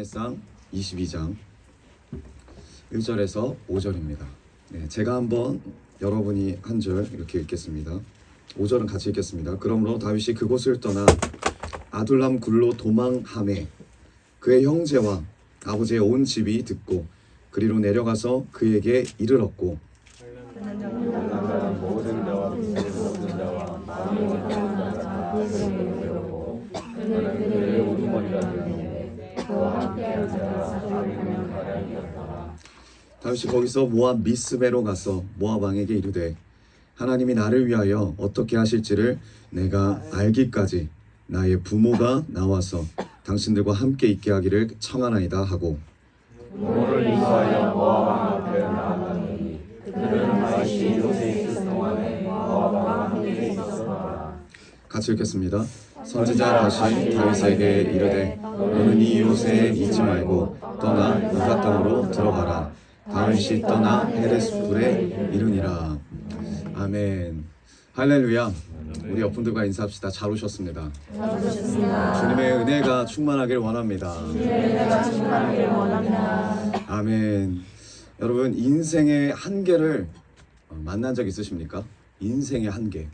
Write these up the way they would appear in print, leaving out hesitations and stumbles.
사무엘상 22장 1절에서 5절입니다. 제가 한번 여러분이 한 절 이렇게 읽겠습니다. 5절은 같이 읽겠습니다. 그러므로 다윗이 그곳을 떠나 아둘람 굴로 도망하매 그의 형제와 아버지의 온 집이 듣고 그리로 내려가서 그에게 이르렀고 모든 자와 모든 자와 마음의 자와 그는 그의 우두머리가 되는데 그와 함께할 자가 400명 가량이었더라. 다윗이 거기서 모압 미스베로 가서 모압 왕에게 이르되 하나님이 나를 위하여 어떻게 하실지를 내가 알기까지 나의 부모가 나와서 당신들과 함께 있게 하기를 청하나이다 하고 부모를 인도하여 모압 왕 앞에 나아가니 그들은 다윗이 요새 있을 동안에 모압 왕과 함께 있었더라. 같이 읽겠습니다. 선지자 다시 다윗에게 이르되 너는 이 요새에 있지 말고 떠나 유다 땅으로 들어가라. 다윗이 떠나 헤레스풀에 이르니라. 아멘. 할렐루야. 우리 옆분들과 인사합시다. 잘 오셨습니다. 주님의 은혜가 충만하길 원합니다. 아멘. 여러분, 인생의 한계를 만난 적 있으십니까? 인생의 한계.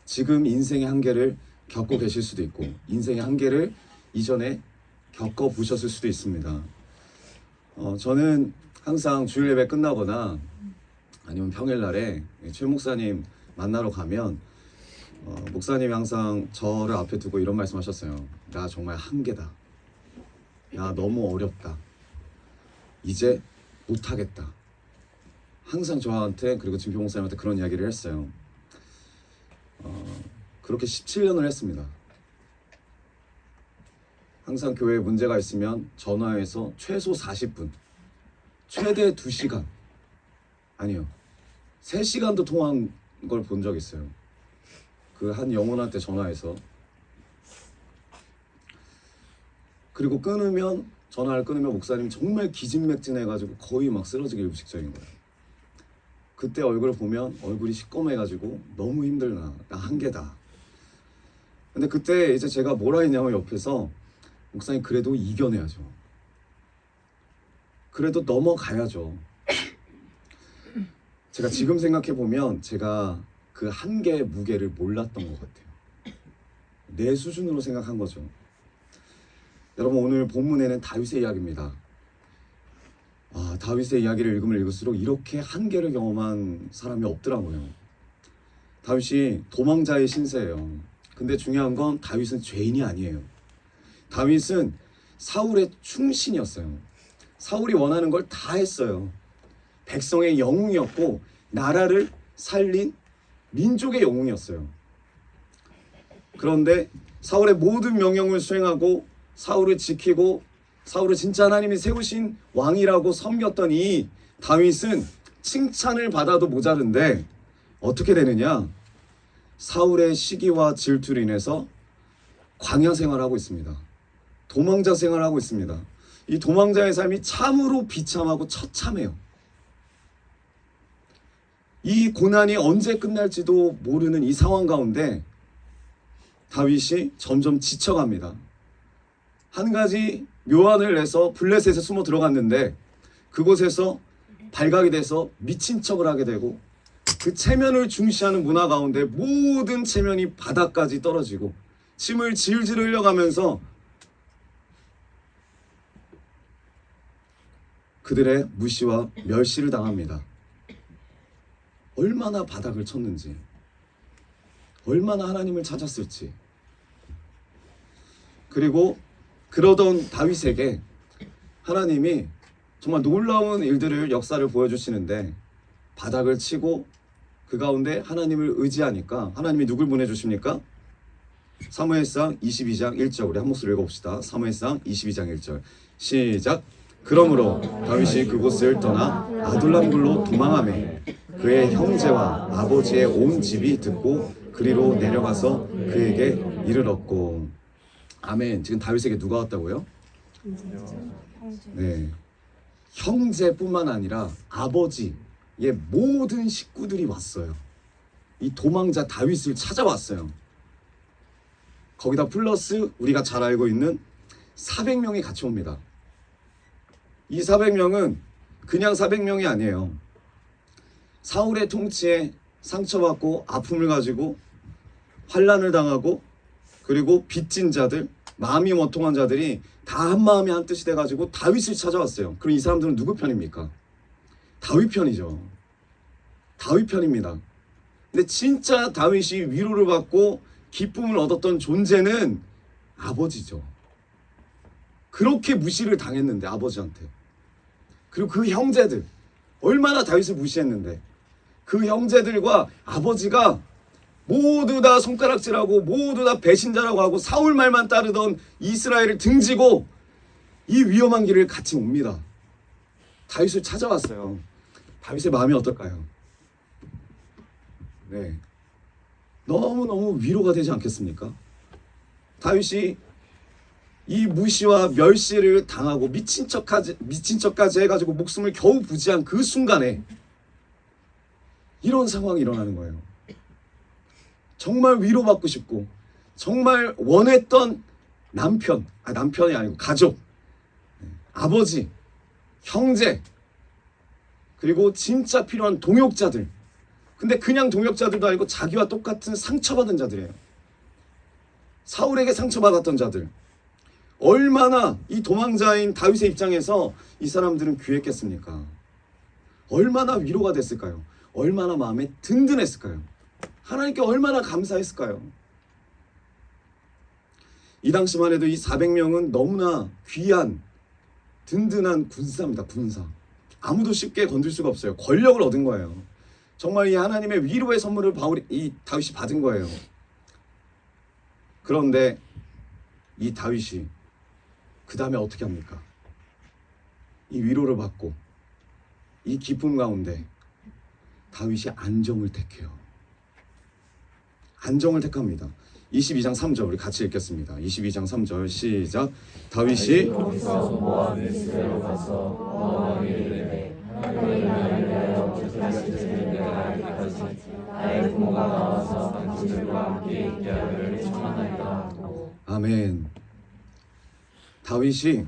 지금 인생의 한계를 겪고 계실 수도 있고 인생의 한계를 이전에 겪어보셨을 수도 있습니다. 저는 항상 주일 예배 끝나거나 아니면 평일날에 최 목사님 만나러 가면 목사님이 항상 저를 앞에 두고 이런 말씀하셨어요. 나 정말 한계다. 나 너무 어렵다. 이제 못하겠다. 항상 저한테 그리고 진표 목사님한테 그런 이야기를 했어요. 그렇게 17년을 했습니다. 항상 교회에 문제가 있으면 전화해서 최소 40분, 최대 2시간, 아니요 3시간도 통화한 걸 본 적 있어요. 그 한 영혼한테 전화해서. 그리고 전화를 끊으면 목사님 정말 기진맥진해가지고 거의 막 쓰러지기 일부 직전인 거예요. 그때 얼굴을 보면 얼굴이 시꺼매가지고 너무 힘들다. 나 한계다. 근데 그때 이제 제가 뭐라 했냐면 옆에서 목사님 그래도 이겨내야죠. 그래도 넘어가야죠. 제가 지금 생각해보면 제가 그 한계의 무게를 몰랐던 것 같아요. 내 수준으로 생각한 거죠. 여러분, 오늘 본문에는 다윗의 이야기입니다. 다윗의 이야기를 읽으면 읽을수록 이렇게 한계를 경험한 사람이 없더라고요. 다윗이 도망자의 신세예요. 근데 중요한 건 다윗은 죄인이 아니에요. 다윗은 사울의 충신이었어요. 사울이 원하는 걸 다 했어요. 백성의 영웅이었고 나라를 살린 민족의 영웅이었어요. 그런데 사울의 모든 명령을 수행하고 사울을 지키고 사울을 진짜 하나님이 세우신 왕이라고 섬겼던 이 다윗은 칭찬을 받아도 모자른데 어떻게 되느냐? 사울의 시기와 질투로 인해서 광야 생활하고 있습니다. 도망자 생활하고 있습니다. 이 도망자의 삶이 참으로 비참하고 처참해요. 이 고난이 언제 끝날지도 모르는 이 상황 가운데 다윗이 점점 지쳐갑니다. 한 가지 묘안을 내서 블레셋에 숨어 들어갔는데 그곳에서 발각이 돼서 미친 척을 하게 되고 그 체면을 중시하는 문화 가운데 모든 체면이 바닥까지 떨어지고 침을 질질 흘려가면서 그들의 무시와 멸시를 당합니다. 얼마나 바닥을 쳤는지, 얼마나 하나님을 찾았을지. 그리고 그러던 다윗에게 하나님이 정말 놀라운 일들을 역사를 보여주시는데 바닥을 치고 그 가운데 하나님을 의지하니까 하나님이 누굴 보내주십니까? 사무엘상 22장 1절 우리 한 목소리 읽어봅시다. 사무엘상 22장 1절 시작. 그러므로 다윗이 그곳을 떠나 아둘람굴로 도망하매 그의 형제와 아버지의 온 집이 듣고 그리로 내려가서 그에게 이르렀고. 아멘. 지금 다윗에게 누가 왔다고요? 네, 형제뿐만 아니라 아버지의 모든 식구들이 왔어요. 이 도망자 다윗을 찾아왔어요. 거기다 플러스 우리가 잘 알고 있는 400명이 같이 옵니다. 이 400명은 그냥 400명이 아니에요. 사울의 통치에 상처받고 아픔을 가지고 환난을 당하고 그리고 빚진 자들, 마음이 원통한 자들이 다 한마음이 한뜻이 돼가지고 다윗을 찾아왔어요. 그럼 이 사람들은 누구 편입니까? 다윗 편이죠. 다윗 편입니다. 근데 진짜 다윗이 위로를 받고 기쁨을 얻었던 존재는 아버지죠. 그렇게 무시를 당했는데 아버지한테. 그리고 그 형제들 얼마나 다윗을 무시했는데 그 형제들과 아버지가 모두 다 손가락질하고 모두 다 배신자라고 하고 사울 말만 따르던 이스라엘을 등지고 이 위험한 길을 같이 옵니다. 다윗을 찾아왔어요. 다윗의 마음이 어떨까요? 네, 너무너무 위로가 되지 않겠습니까? 다윗이 이 무시와 멸시를 당하고 미친 척까지 해가지고 목숨을 겨우 부지한 그 순간에 이런 상황이 일어나는 거예요. 정말 위로받고 싶고 정말 원했던 남편이 아니고 가족, 아버지, 형제, 그리고 진짜 필요한 동역자들. 근데 그냥 동역자들도 아니고 자기와 똑같은 상처받은 자들이에요. 사울에게 상처받았던 자들. 얼마나 이 도망자인 다윗의 입장에서 이 사람들은 귀했겠습니까? 얼마나 위로가 됐을까요? 얼마나 마음에 든든했을까요? 하나님께 얼마나 감사했을까요? 이 당시만 해도 이 400명은 너무나 귀한 든든한 군사입니다. 군사. 아무도 쉽게 건들 수가 없어요. 권력을 얻은 거예요. 정말 이 하나님의 위로의 선물을 이 다윗이 받은 거예요. 그런데 이 다윗이 그 다음에 어떻게 합니까? 이 위로를 받고 이 기쁨 가운데 다윗이 안정을 택해요. 안정을 택합니다. 22장 3절 우리 같이 읽겠습니다. 22장 3절 시작. 다윗이 거기서 모압 밀스로 가서 모압이 이르되 하나님이 나를 위하여 어떻게 하실지를 내가 알기까지 나의 부모가 나와서 당신들과 함께 있게 하기를 청하나이다 하고. 아멘. 다윗이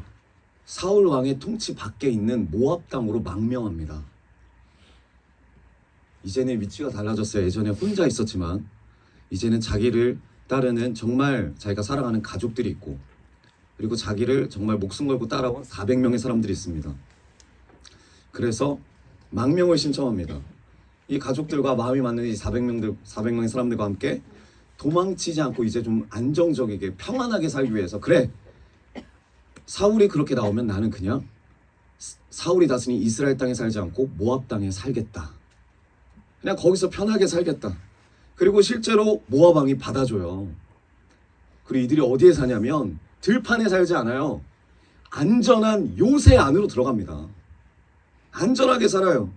사울 왕의 통치 밖에 있는 모압 땅으로 망명합니다. 이제는 위치가 달라졌어요. 예전에 혼자 있었지만 이제는 자기를 따르는 정말 자기가 사랑하는 가족들이 있고 그리고 자기를 정말 목숨 걸고 따라온 400명의 사람들이 있습니다. 그래서 망명을 신청합니다. 이 가족들과 마음이 맞는 이 400명의 사람들과 함께 도망치지 않고 이제 좀 안정적이게 평안하게 살기 위해서 그래, 사울이 그렇게 나오면 나는 그냥 사울이 다스린 이스라엘 땅에 살지 않고 모압 땅에 살겠다. 그냥 거기서 편하게 살겠다. 그리고 실제로 모압 왕이 받아줘요. 그리고 이들이 어디에 사냐면 들판에 살지 않아요. 안전한 요새 안으로 들어갑니다. 안전하게 살아요.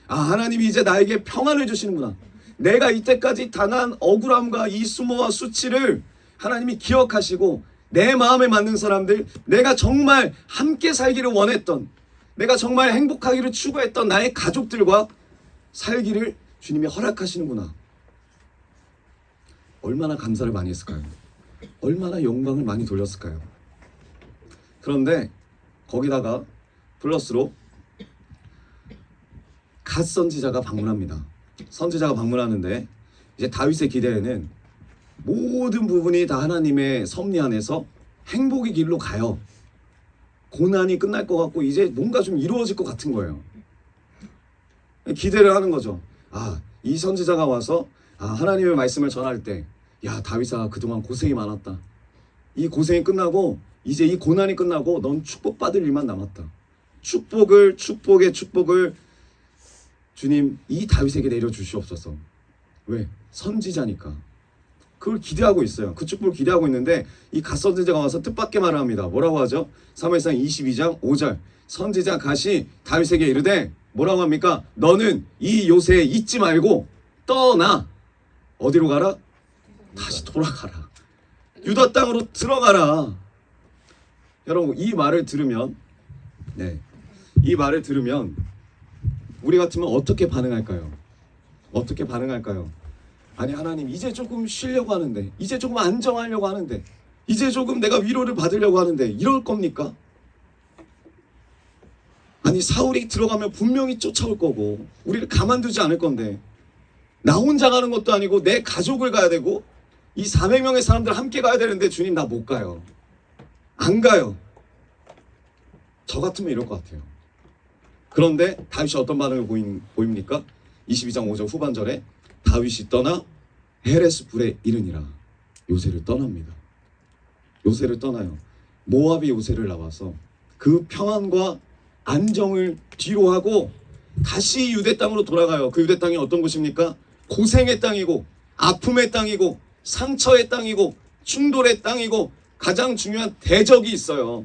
아, 하나님이 이제 나에게 평안을 주시는구나. 내가 이때까지 당한 억울함과 이 수모와 수치를 하나님이 기억하시고 내 마음에 맞는 사람들, 내가 정말 함께 살기를 원했던, 내가 정말 행복하기를 추구했던 나의 가족들과 살기를 주님이 허락하시는구나. 얼마나 감사를 많이 했을까요? 얼마나 영광을 많이 돌렸을까요? 그런데 거기다가 플러스로 갓 선지자가 방문합니다. 선지자가 방문하는데 이제 다윗의 기대에는 모든 부분이 다 하나님의 섭리 안에서 행복의 길로 가요. 고난이 끝날 것 같고 이제 뭔가 좀 이루어질 것 같은 거예요. 기대를 하는 거죠. 아, 이 선지자가 와서 하나님의 말씀을 전할 때, 야, 다윗아, 그동안 고생이 많았다. 이 고생이 끝나고 이제 이 고난이 끝나고 넌 축복받을 일만 남았다. 축복의 축복을 주님 이 다윗에게 내려주시옵소서. 왜? 선지자니까. 그걸 기대하고 있어요. 그 축복을 기대하고 있는데 이 갓 선지자가 와서 뜻밖의 말을 합니다. 뭐라고 하죠? 사무엘상 22장 5절. 선지자 갓이 다윗에게 이르되 뭐라고 합니까? 너는 이 요새에 있지 말고 떠나. 어디로 가라? 다시 돌아가라. 유다 땅으로 들어가라. 여러분, 이 말을 들으면 우리 같으면 어떻게 반응할까요? 어떻게 반응할까요? 아니, 하나님, 이제 조금 쉬려고 하는데, 이제 조금 안정하려고 하는데, 이제 조금 내가 위로를 받으려고 하는데 이럴 겁니까? 아니 사울이 들어가면 분명히 쫓아올 거고 우리를 가만두지 않을 건데 나 혼자 가는 것도 아니고 내 가족을 가야 되고 이 400명의 사람들 함께 가야 되는데 주님 나 못 가요. 안 가요. 저 같으면 이럴 것 같아요. 그런데 다윗이 어떤 반응을 보입니까? 22장 5절 후반절에 다윗이 떠나 헤레스불에 이르니라. 요새를 떠납니다. 요새를 떠나요. 모압이 요새를 나와서 그 평안과 안정을 뒤로 하고 다시 유대 땅으로 돌아가요. 그 유대 땅이 어떤 곳입니까? 고생의 땅이고 아픔의 땅이고 상처의 땅이고 충돌의 땅이고 가장 중요한 대적이 있어요.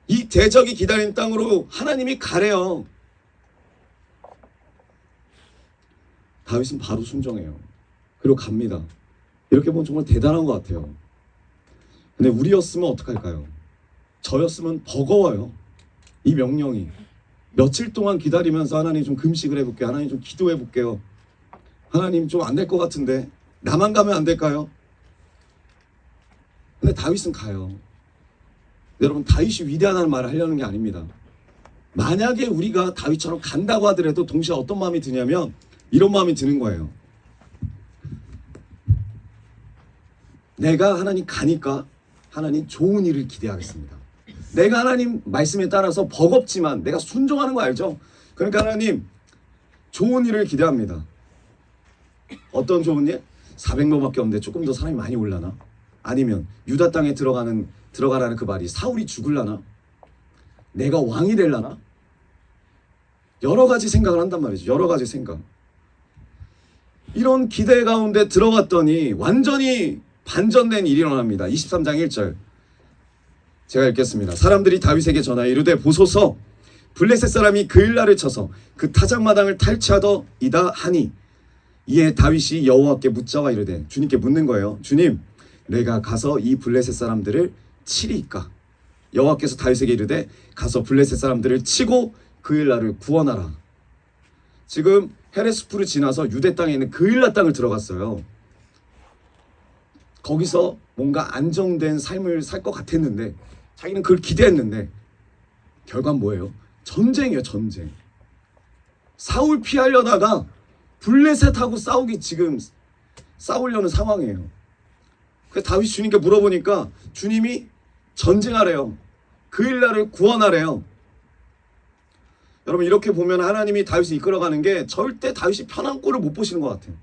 이 대적이 기다리는 땅으로 하나님이 가래요. 다윗은 바로 순종해요. 그리고 갑니다. 이렇게 보면 정말 대단한 것 같아요. 근데 우리였으면 어떡할까요? 저였으면 버거워요. 이 명령이. 며칠 동안 기다리면서 하나님 좀 금식을 해볼게요. 하나님 좀 기도해볼게요. 하나님 좀 안 될 것 같은데 나만 가면 안 될까요? 근데 다윗은 가요. 여러분 다윗이 위대하다는 말을 하려는 게 아닙니다. 만약에 우리가 다윗처럼 간다고 하더라도 동시에 어떤 마음이 드냐면 이런 마음이 드는 거예요. 내가 하나님 가니까 하나님 좋은 일을 기대하겠습니다. 내가 하나님 말씀에 따라서 버겁지만 내가 순종하는 거 알죠? 그러니까 하나님 좋은 일을 기대합니다. 어떤 좋은 일? 400명밖에 없는데 조금 더 사람이 많이 올라나? 아니면 유다 땅에 들어가라는 그 말이 사울이 죽을라나? 내가 왕이 될라나? 여러 가지 생각을 한단 말이죠. 여러 가지 생각. 이런 기대 가운데 들어갔더니 완전히 반전된 일이 일어납니다. 23장 1절 제가 읽겠습니다. 사람들이 다윗에게 전하여 이르되 보소서 블레셋 사람이 그일라를 쳐서 그 타작마당을 탈취하더이다 하니 이에 다윗이 여호와께 묻자와 이르되 주님께 묻는 거예요. 주님 내가 가서 이 블레셋 사람들을 치리이까? 여호와께서 다윗에게 이르되 가서 블레셋 사람들을 치고 그일라를 구원하라. 지금 헤레스풀을 지나서 유대 땅에 있는 그일라 땅을 들어갔어요. 거기서 뭔가 안정된 삶을 살 것 같았는데 자기는 그걸 기대했는데 결과는 뭐예요? 전쟁이에요. 전쟁. 사울 피하려다가 블레셋하고 싸우려는 상황이에요. 그래서 다윗이 주님께 물어보니까 주님이 전쟁하래요. 그일라를 구원하래요. 여러분 이렇게 보면 하나님이 다윗을 이끌어가는 게 절대 다윗이 편한 꼴을 못 보시는 것 같아요.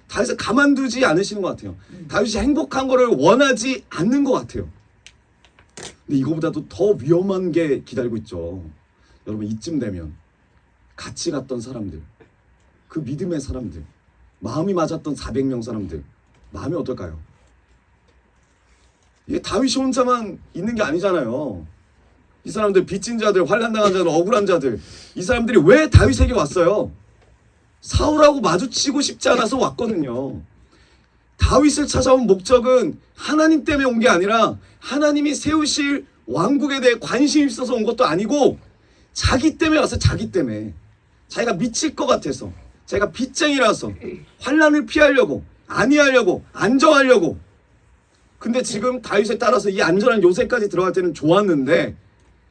다윗을 가만두지 않으시는 것 같아요. 다윗이 행복한 거를 원하지 않는 것 같아요. 근데 이거보다도 더 위험한 게 기다리고 있죠. 여러분 이쯤 되면 같이 갔던 사람들, 그 믿음의 사람들, 마음이 맞았던 400명 사람들 마음이 어떨까요? 이게 다윗이 혼자만 있는 게 아니잖아요. 이 사람들 빚진 자들, 환난당한 자들, 억울한 자들, 이 사람들이 왜 다윗에게 왔어요? 사울하고 마주치고 싶지 않아서 왔거든요. 다윗을 찾아온 목적은 하나님 때문에 온 게 아니라 하나님이 세우실 왕국에 대해 관심이 있어서 온 것도 아니고 자기 때문에 왔어요. 자기 때문에. 자기가 미칠 것 같아서, 자기가 빚쟁이라서 환난을 피하려고, 안위하려고, 안정하려고. 근데 지금 다윗에 따라서 이 안전한 요새까지 들어갈 때는 좋았는데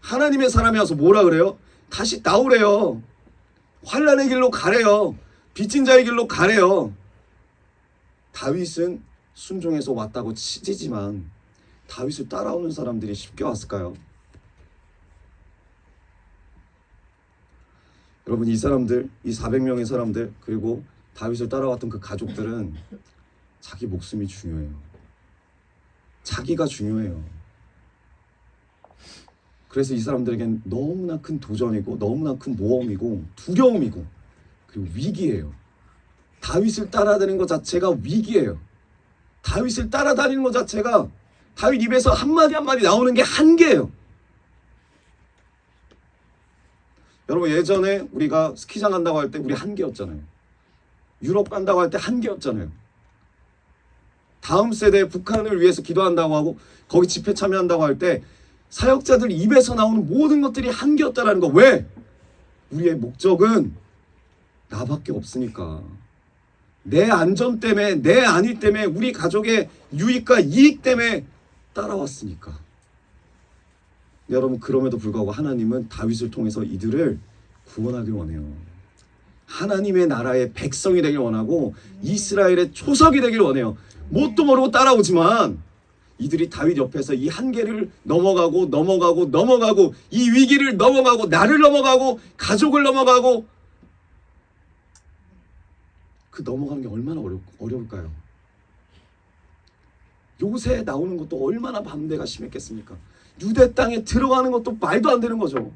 하나님의 사람이 와서 뭐라 그래요? 다시 나오래요. 환난의 길로 가래요. 빚진 자의 길로 가래요. 다윗은 순종해서 왔다고 치지만 다윗을 따라오는 사람들이 쉽게 왔을까요? 여러분 이 사람들, 이 400명의 사람들 그리고 다윗을 따라왔던 그 가족들은 자기 목숨이 중요해요. 자기가 중요해요. 그래서 이 사람들에겐 너무나 큰 도전이고 너무나 큰 모험이고 두려움이고 그리고 위기예요. 다윗을 따라다니는 것 자체가 위기예요. 다윗을 따라다니는 것 자체가 다윗 입에서 한마디 한마디 나오는 게 한계예요. 여러분 예전에 우리가 스키장 간다고 할 때 우리 한계였잖아요. 유럽 간다고 할 때 한계였잖아요. 다음 세대 북한을 위해서 기도한다고 하고 거기 집회 참여한다고 할 때 사역자들 입에서 나오는 모든 것들이 한계였다라는 거. 왜? 우리의 목적은 나밖에 없으니까. 내 안전 때문에, 내 안위 때문에, 우리 가족의 유익과 이익 때문에 따라왔으니까. 여러분, 그럼에도 불구하고 하나님은 다윗을 통해서 이들을 구원하길 원해요. 하나님의 나라의 백성이 되길 원하고 이스라엘의 초석이 되길 원해요. 뭣도 모르고 따라오지만 이들이 다윗 옆에서 이 한계를 넘어가고 이 위기를 넘어가고 나를 넘어가고 가족을 넘어가고 그 넘어가는 게 얼마나 어려울까요? 요새 나오는 것도 얼마나 반대가 심했겠습니까? 유대 땅에 들어가는 것도 말도 안 되는 거죠.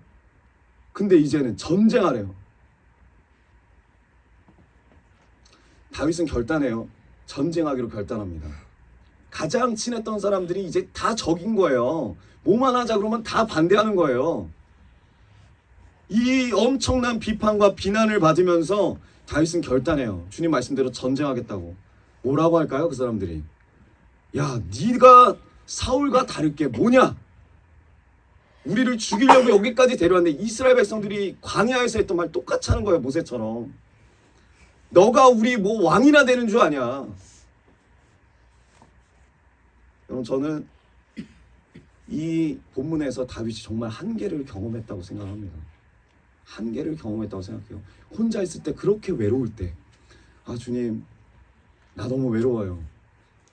근데 이제는 전쟁하래요. 다윗은 결단해요. 전쟁하기로 결단합니다. 가장 친했던 사람들이 이제 다 적인 거예요. 뭐만 하자 그러면 다 반대하는 거예요. 이 엄청난 비판과 비난을 받으면서 다윗은 결단해요. 주님 말씀대로 전쟁하겠다고. 뭐라고 할까요? 그 사람들이. 야, 네가 사울과 다를 게 뭐냐? 우리를 죽이려고 여기까지 데려왔는데 이스라엘 백성들이 광야에서 했던 말 똑같이 하는 거예요. 모세처럼. 너가 우리 뭐 왕이나 되는 줄 아냐? 여러분, 저는 이 본문에서 다윗이 정말 한계를 경험했다고 생각합니다. 한계를 경험했다고 생각해요. 혼자 있을 때, 그렇게 외로울 때, 아, 주님, 나 너무 외로워요.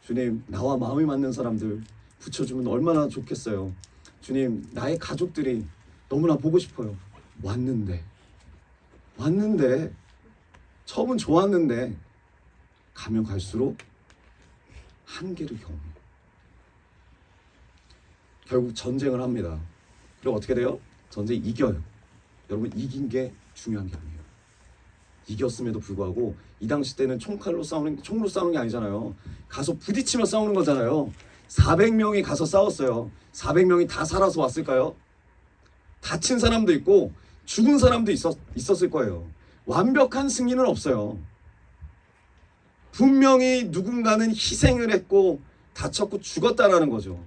주님, 나와 마음이 맞는 사람들 붙여주면 얼마나 좋겠어요. 주님, 나의 가족들이 너무나 보고 싶어요. 왔는데 처음은 좋았는데 가면 갈수록 한계를 경험해요. 결국 전쟁을 합니다. 그리고 어떻게 돼요? 전쟁 이겨요. 여러분, 이긴 게 중요한 게 아니에요. 이겼음에도 불구하고 이 당시 때는 총로 싸우는 게 아니잖아요. 가서 부딪히며 싸우는 거잖아요. 400명이 가서 싸웠어요. 400명이 다 살아서 왔을까요? 다친 사람도 있고 죽은 사람도 있었을 거예요. 완벽한 승리는 없어요. 분명히 누군가는 희생을 했고 다쳤고 죽었다라는 거죠.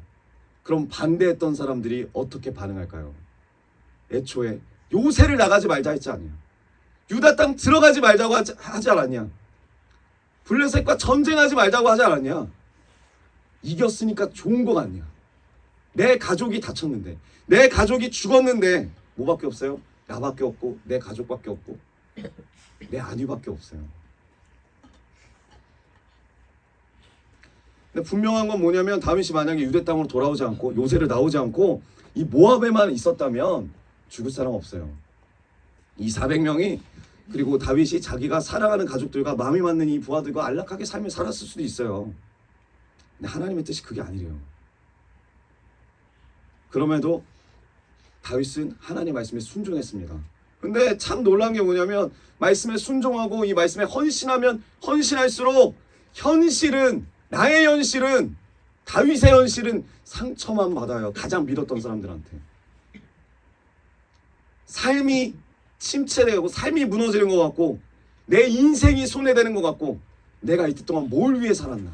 그럼 반대했던 사람들이 어떻게 반응할까요? 애초에 요새를 나가지 말자 했지 않냐? 유다 땅 들어가지 말자고 하지 않았냐? 블레셋과 전쟁하지 말자고 하지 않았냐? 이겼으니까 좋은 거 같냐? 내 가족이 다쳤는데, 내 가족이 죽었는데 뭐밖에 없어요? 나밖에 없고 내 가족밖에 없고 내 아내밖에 없어요. 근데 분명한 건 뭐냐면 다윗이 만약에 유대 땅으로 돌아오지 않고 요새를 나오지 않고 이 모압에만 있었다면 죽을 사람 없어요. 이 400명이 그리고 다윗이 자기가 사랑하는 가족들과 마음이 맞는 이 부하들과 안락하게 삶을 살았을 수도 있어요. 근데 하나님의 뜻이 그게 아니래요. 그럼에도 다윗은 하나님의 말씀에 순종했습니다. 근데 참 놀라운 게 뭐냐면 말씀에 순종하고 이 말씀에 헌신하면 헌신할수록 나의 현실은 다윗의 현실은 상처만 받아요. 가장 믿었던 사람들한테. 삶이 침체되고 삶이 무너지는 것 같고 내 인생이 손해되는 것 같고 내가 이때 동안 뭘 위해 살았나.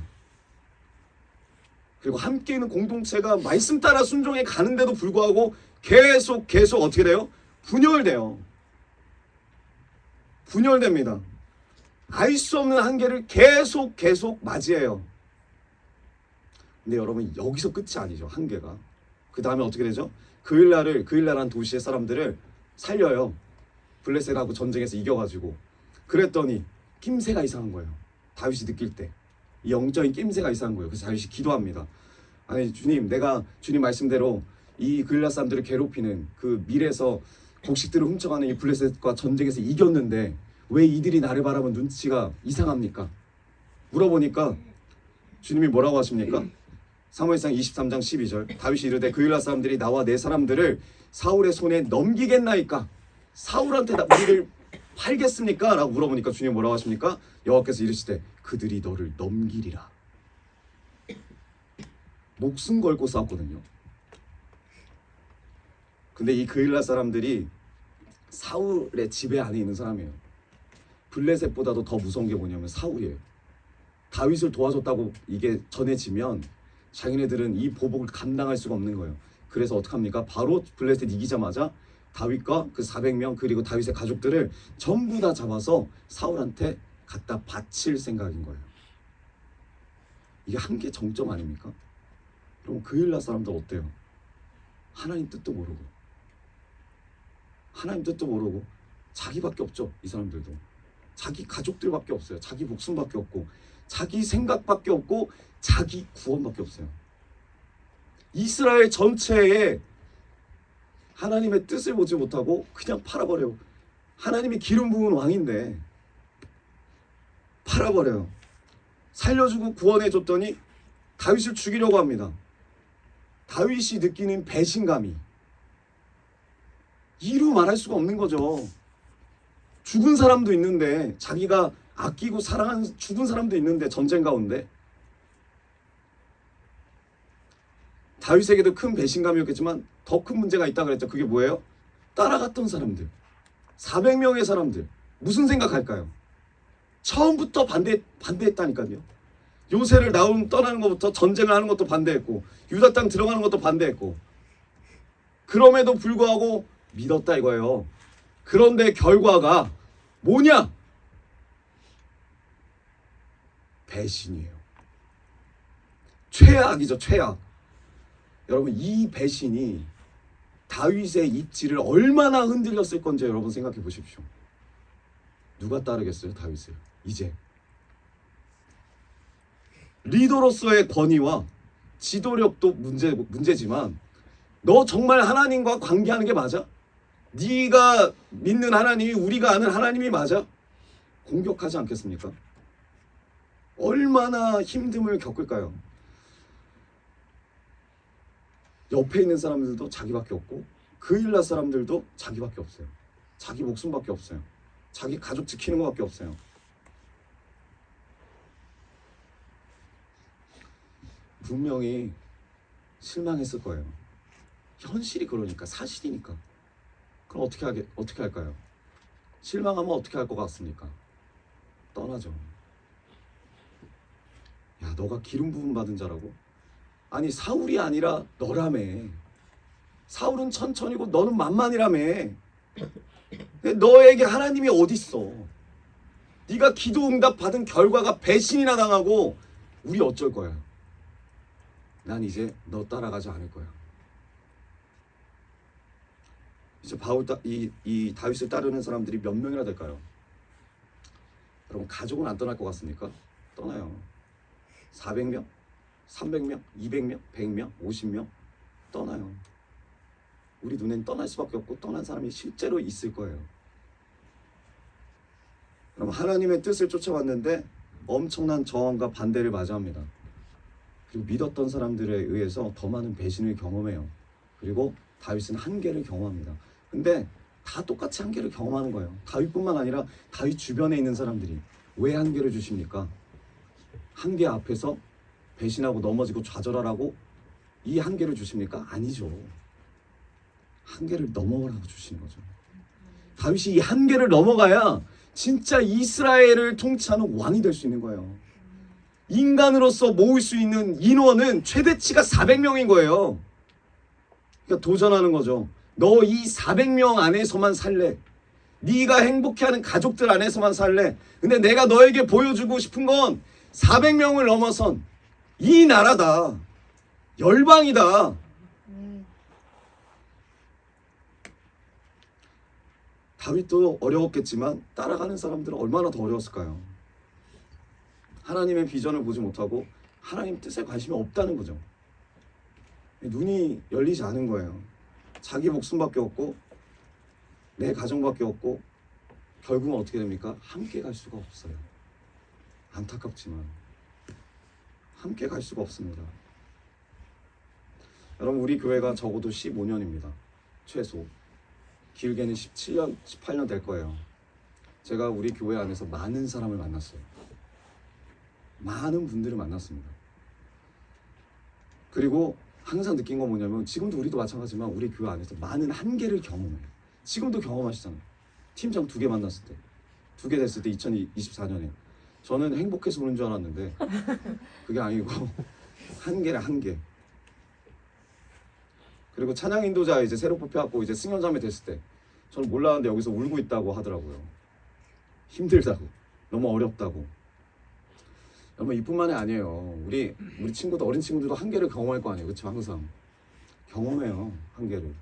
그리고 함께 있는 공동체가 말씀 따라 순종해 가는데도 불구하고 계속 어떻게 돼요? 분열됩니다. 알 수 없는 한계를 계속 맞이해요. 근데 여러분, 여기서 끝이 아니죠. 한계가. 그 다음에 어떻게 되죠? 그일라라는 도시의 사람들을 살려요. 블레셋하고 전쟁에서 이겨가지고. 그랬더니 낌새가 이상한 거예요. 다윗이 느낄 때 이 영적인 낌새가 이상한 거예요. 그래서 다윗이 기도합니다. 아니, 주님, 내가 주님 말씀대로 이 그일라 사람들을 괴롭히는 그 밀에서 곡식들을 훔쳐가는 이 블레셋과 전쟁에서 이겼는데 왜 이들이 나를 바라본 눈치가 이상합니까? 물어보니까 주님이 뭐라고 하십니까? 사무엘상 23장 12절 다윗이 이르되 그일라 사람들이 나와 내 사람들을 사울의 손에 넘기겠나이까? 사울한테 우리를 팔겠습니까? 라고 물어보니까 주님이 뭐라고 하십니까? 여호와께서 이르시되 그들이 너를 넘기리라. 목숨 걸고 싸웠거든요. 근데 이 그일라 사람들이 사울의 지배 안에 있는 사람이에요. 블레셋보다도 더 무서운 게 뭐냐면 사울이에요. 다윗을 도와줬다고 이게 전해지면 자기네들은 이 보복을 감당할 수가 없는 거예요. 그래서 어떡합니까? 바로 블레셋 이기자마자 다윗과 그 400명 그리고 다윗의 가족들을 전부 다 잡아서 사울한테 갖다 바칠 생각인 거예요. 이게 한계 정점 아닙니까? 그럼 그일라 사람들 어때요? 하나님 뜻도 모르고, 하나님 뜻도 모르고 자기밖에 없죠. 이 사람들도 자기 가족들밖에 없어요. 자기 목숨밖에 없고, 자기 생각밖에 없고, 자기 구원밖에 없어요. 이스라엘 전체에 하나님의 뜻을 보지 못하고 그냥 팔아버려요. 하나님이 기름 부은 왕인데 팔아버려요. 살려주고 구원해줬더니 다윗을 죽이려고 합니다. 다윗이 느끼는 배신감이 이루 말할 수가 없는 거죠. 죽은 사람도 있는데, 자기가 아끼고 사랑한 죽은 사람도 있는데, 전쟁 가운데 다윗에게도 큰 배신감이었겠지만 더 큰 문제가 있다 그랬죠. 그게 뭐예요? 따라갔던 사람들, 400명의 사람들 무슨 생각할까요? 처음부터 반대했다니까요. 요새를 떠나는 것부터 전쟁을 하는 것도 반대했고, 유다 땅 들어가는 것도 반대했고, 그럼에도 불구하고 믿었다 이거예요. 그런데 결과가 뭐냐? 배신이에요. 최악이죠, 최악. 여러분, 이 배신이 다윗의 입지를 얼마나 흔들렸을 건지 여러분 생각해 보십시오. 누가 따르겠어요, 다윗을? 이제 리더로서의 권위와 지도력도 문제지만, 너 정말 하나님과 관계하는 게 맞아? 네가 믿는 하나님이 우리가 아는 하나님이 맞아? 공격하지 않겠습니까? 얼마나 힘듦을 겪을까요? 옆에 있는 사람들도 자기밖에 없고, 그 일나 사람들도 자기밖에 없어요. 자기 목숨밖에 없어요. 자기 가족 지키는 것밖에 없어요. 분명히 실망했을 거예요. 현실이 그러니까, 사실이니까. 그럼 어떻게 할까요? 실망하면 어떻게 할 것 같습니까? 떠나죠. 야, 너가 기름 부음 받은 자라고? 아니, 사울이 아니라 너라며. 사울은 천천히고 너는 만만이라며. 너에게 하나님이 어딨어? 네가 기도 응답 받은 결과가 배신이나 당하고 우리 어쩔 거야? 난 이제 너 따라가지 않을 거야. 이제 이 다윗을 따르는 사람들이 몇 명이나 될까요? 여러분, 가족은 안 떠날 것 같습니까? 떠나요. 400명? 300명? 200명? 100명? 50명? 떠나요. 우리 눈엔 떠날 수밖에 없고, 떠난 사람이 실제로 있을 거예요. 그럼 하나님의 뜻을 쫓아왔는데 엄청난 저항과 반대를 맞이합니다. 그리고 믿었던 사람들에 의해서 더 많은 배신을 경험해요. 그리고 다윗은 한계를 경험합니다. 근데 다 똑같이 한계를 경험하는 거예요. 다윗뿐만 아니라 다윗 주변에 있는 사람들이. 왜 한계를 주십니까? 한계 앞에서 배신하고 넘어지고 좌절하라고 이 한계를 주십니까? 아니죠. 한계를 넘어가라고 주시는 거죠. 다윗이 이 한계를 넘어가야 진짜 이스라엘을 통치하는 왕이 될 수 있는 거예요. 인간으로서 모을 수 있는 인원은 최대치가 400명인 거예요. 그러니까 도전하는 거죠. 너 이 400명 안에서만 살래. 네가 행복해하는 가족들 안에서만 살래. 근데 내가 너에게 보여주고 싶은 건 400명을 넘어선 이 나라다. 열방이다. 다윗도 어려웠겠지만 따라가는 사람들은 얼마나 더 어려웠을까요? 하나님의 비전을 보지 못하고 하나님 뜻에 관심이 없다는 거죠. 눈이 열리지 않은 거예요. 자기 목숨밖에 없고 내 가정밖에 없고, 결국은 어떻게 됩니까? 함께 갈 수가 없어요. 안타깝지만 함께 갈 수가 없습니다. 여러분, 우리 교회가 적어도 15년입니다. 최소. 길게는 17년, 18년 될 거예요. 제가 우리 교회 안에서 많은 사람을 만났어요. 많은 분들을 만났습니다. 그리고 항상 느낀 건 뭐냐면, 지금도 우리도 마찬가지지만 우리 교회 안에서 많은 한계를 경험해요. 지금도 경험하시잖아요. 팀장 2개 만났을 때, 2개 됐을 때 2024년에 저는 행복해서 그런 줄 알았는데 그게 아니고 한계라, 한계. 그리고 찬양 인도자 이제 새로 뽑혀갖고 이제 승연자매 됐을 때 저는 몰랐는데 여기서 울고 있다고 하더라고요. 힘들다고, 너무 어렵다고. 여러분, 이뿐만이 아니에요. 우리 친구도, 어린 친구들도 한계를 경험할 거 아니에요. 그렇죠? 항상 경험해요. 한계를.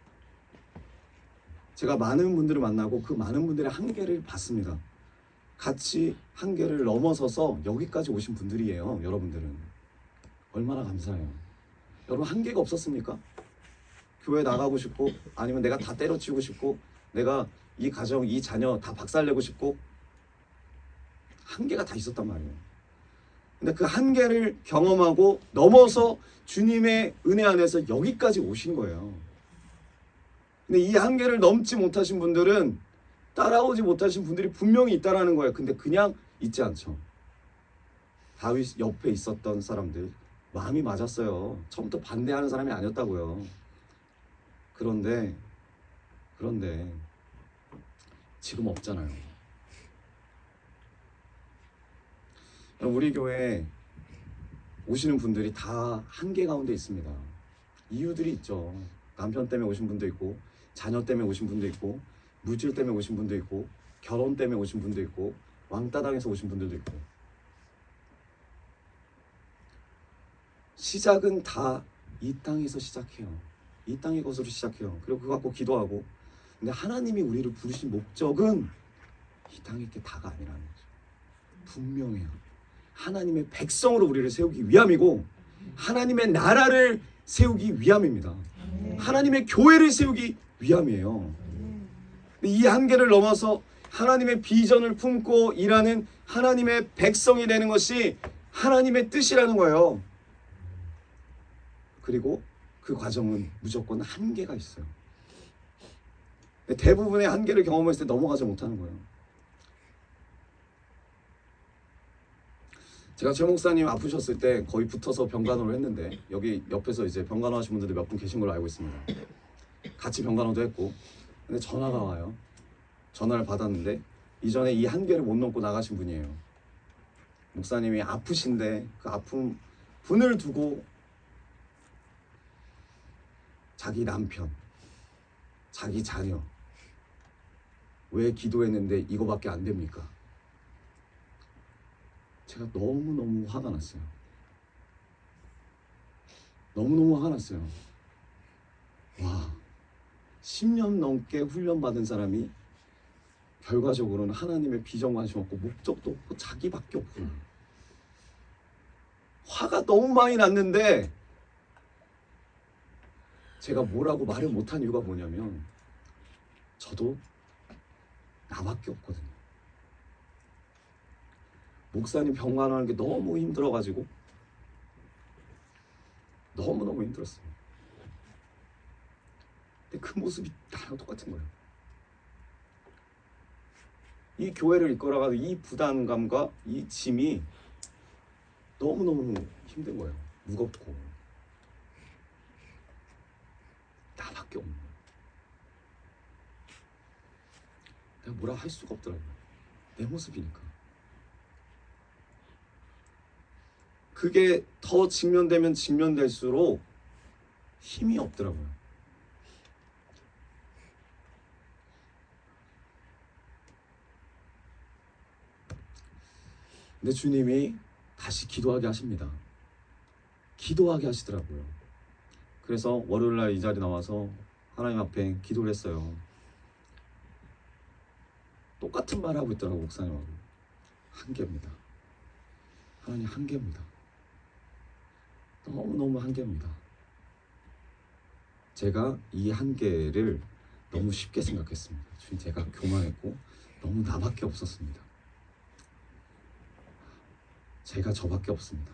제가 많은 분들을 만나고 그 많은 분들의 한계를 봤습니다. 같이 한계를 넘어서서 여기까지 오신 분들이에요. 여러분들은 얼마나 감사해요. 여러분 한계가 없었습니까? 교회 나가고 싶고, 아니면 내가 다 때려치우고 싶고, 내가 이 가정, 이 자녀 다 박살내고 싶고, 한계가 다 있었단 말이에요. 근데 그 한계를 경험하고 넘어서 주님의 은혜 안에서 여기까지 오신 거예요. 근데 이 한계를 넘지 못하신 분들은, 따라오지 못하신 분들이 분명히 있다라는 거예요. 근데 그냥 있지 않죠. 다윗 옆에 있었던 사람들 마음이 맞았어요. 처음부터 반대하는 사람이 아니었다고요. 그런데 지금 없잖아요. 우리 교회에 오시는 분들이 다 한계 가운데 있습니다. 이유들이 있죠. 남편 때문에 오신 분도 있고, 자녀 때문에 오신 분도 있고, 물질 때문에 오신 분도 있고, 결혼 때문에 오신 분도 있고, 왕따 당해서 오신 분들도 있고. 시작은 다 이 땅에서 시작해요. 이 땅의 것으로 시작해요. 그리고 그거 갖고 기도하고. 근데 하나님이 우리를 부르신 목적은 이 땅의 게 다가 아니라는 거죠. 분명해요. 하나님의 백성으로 우리를 세우기 위함이고, 하나님의 나라를 세우기 위함입니다. 하나님의 교회를 세우기 위함이에요. 이 한계를 넘어서 하나님의 비전을 품고 일하는 하나님의 백성이 되는 것이 하나님의 뜻이라는 거예요. 그리고 그 과정은 무조건 한계가 있어요. 대부분의 한계를 경험했을 때 넘어가지 못하는 거예요. 제가 최 목사님 아프셨을 때 거의 붙어서 병간호를 했는데, 여기 옆에서 이제 병간호 하신 분들도 몇 분 계신 걸로 알고 있습니다. 같이 병간호도 했고. 근데 전화가 와요. 전화를 받았는데 이전에 이 한계를 못 넘고 나가신 분이에요. 목사님이 아프신데 그 아픈 분을 두고 자기 남편, 자기 자녀, 왜 기도했는데 이거밖에 안 됩니까? 제가 너무너무 화가 났어요. 너무너무 화가 났어요. 와, 10년 넘게 훈련받은 사람이 결과적으로는 하나님의 비전 관심 없고 목적도 없고 자기밖에 없구나. 화가 너무 많이 났는데 제가 뭐라고 말을 못한 이유가 뭐냐면, 저도 나밖에 없거든요. 목사님 병간호하는 게 너무 힘들어가지고 너무너무 힘들었어요. 근데 그 모습이 나랑 똑같은 거예요. 이 교회를 이끌어가도 이 부담감과 이 짐이 너무너무 힘든 거예요. 무겁고. 나밖에 없는 거예요. 내가 뭐라 할 수가 없더라고요. 내 모습이니까. 그게 더 직면되면 직면될수록 힘이 없더라고요. 근데 주님이 다시 기도하게 하십니다. 기도하게 하시더라고요. 그래서 월요일날 이 자리 나와서 하나님 앞에 기도를 했어요. 똑같은 말 하고 있더라고, 목사님하고. 한계입니다. 하나님, 한계입니다. 너무너무 한계입니다. 제가 이 한계를 너무 쉽게 생각했습니다. 주님, 제가 교만했고 너무 나밖에 없었습니다. 제가 저밖에 없습니다.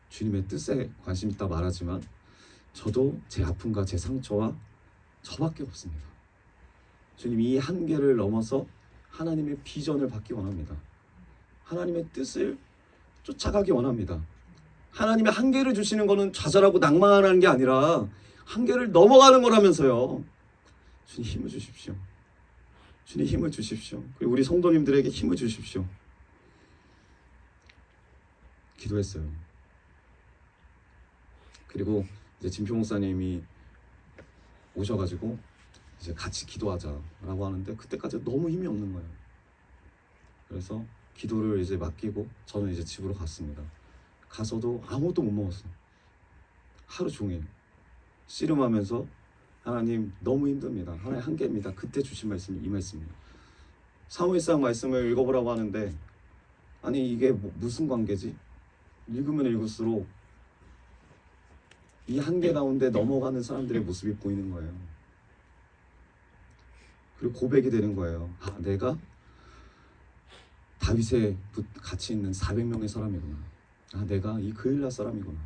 주님의 뜻에 관심 있다 말하지만 저도 제 아픔과 제 상처와 저밖에 없습니다. 주님, 이 한계를 넘어서 하나님의 비전을 받기 원합니다. 하나님의 뜻을 쫓아가기 원합니다. 하나님의 한계를 주시는 것은 좌절하고 낭만하는 게 아니라 한계를 넘어가는 거라면서요. 주님, 힘을 주십시오. 주님, 힘을 주십시오. 그리고 우리 성도님들에게 힘을 주십시오. 기도했어요. 그리고 이제 진표 목사님이 오셔가지고 이제 같이 기도하자라고 하는데, 그때까지 너무 힘이 없는 거예요. 그래서 기도를 이제 맡기고 저는 이제 집으로 갔습니다. 가서도 아무것도 못 먹었어요. 하루 종일. 씨름하면서 하나님 너무 힘듭니다. 하나님 한계입니다. 그때 주신 말씀이 이 말씀입니다. 사무엘상 말씀을 읽어보라고 하는데 아니 이게 무슨 관계지? 읽으면 읽을수록 이 한계 가운데 넘어가는 사람들의 모습이 보이는 거예요. 그리고 고백이 되는 거예요. 아, 내가 다윗에 같이 있는 400명의 사람이구나. 아, 내가 이 그일라 사람이구나.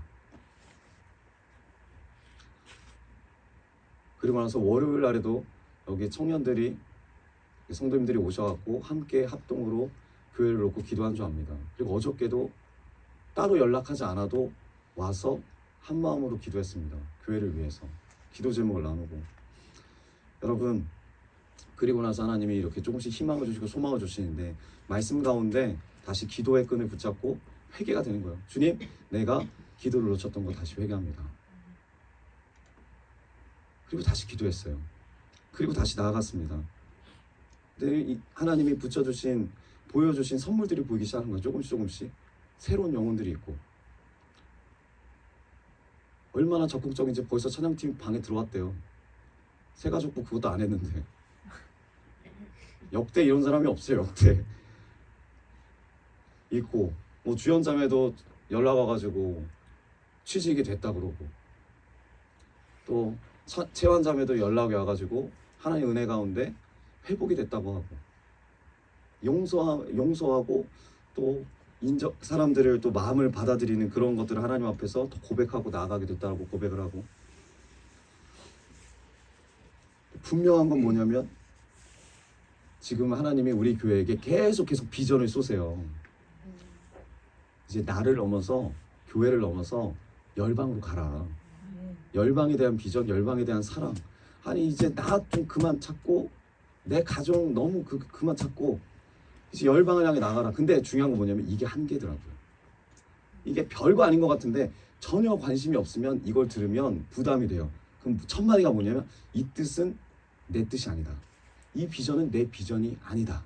그리고 나서 월요일 날에도 여기 청년들이 성도님들이 오셔갖고 함께 합동으로 교회를 놓고 기도한 줄 압니다. 그리고 어저께도 따로 연락하지 않아도 와서 한 마음으로 기도했습니다. 교회를 위해서 기도 제목을 나누고. 여러분, 그리고 나서 하나님이 이렇게 조금씩 희망을 주시고 소망을 주시는데 말씀 가운데 다시 기도의 끈을 붙잡고 회개가 되는 거예요. 주님, 내가 기도를 놓쳤던 거 다시 회개합니다. 그리고 다시 기도했어요. 그리고 다시 나아갔습니다. 근데 하나님이 붙여주신, 보여주신 선물들이 보이기 시작한 거예요. 조금씩 새로운 영혼들이 있고. 얼마나 적극적인지 벌써 찬양팀 방에 들어왔대요. 새가족부 그것도 안 했는데. 역대 이런 사람이 없어요. 역대. 있고 뭐 주연자매도 연락 와가지고 취직이 됐다 그러고, 또 채환자매도 연락이 와가지고 하나님 은혜 가운데 회복이 됐다고 하고, 용서하고 또 사람들을 또 마음을 받아들이는 그런 것들을 하나님 앞에서 더 고백하고 나아가게 됐다고 고백을 하고. 분명한 건 뭐냐면 지금 하나님이 우리 교회에게 계속 비전을 쏘세요. 이제 나를 넘어서 교회를 넘어서 열방으로 가라. 열방에 대한 비전, 열방에 대한 사랑. 아니 이제 나 좀 그만 찾고 내 가정 너무 그만 찾고 이제 열방을 향해 나가라. 근데 중요한 건 뭐냐면 이게 한계더라고요. 이게 별거 아닌 것 같은데 전혀 관심이 없으면 이걸 들으면 부담이 돼요. 그럼 첫 마디가 뭐냐면 이 뜻은 내 뜻이 아니다. 이 비전은 내 비전이 아니다.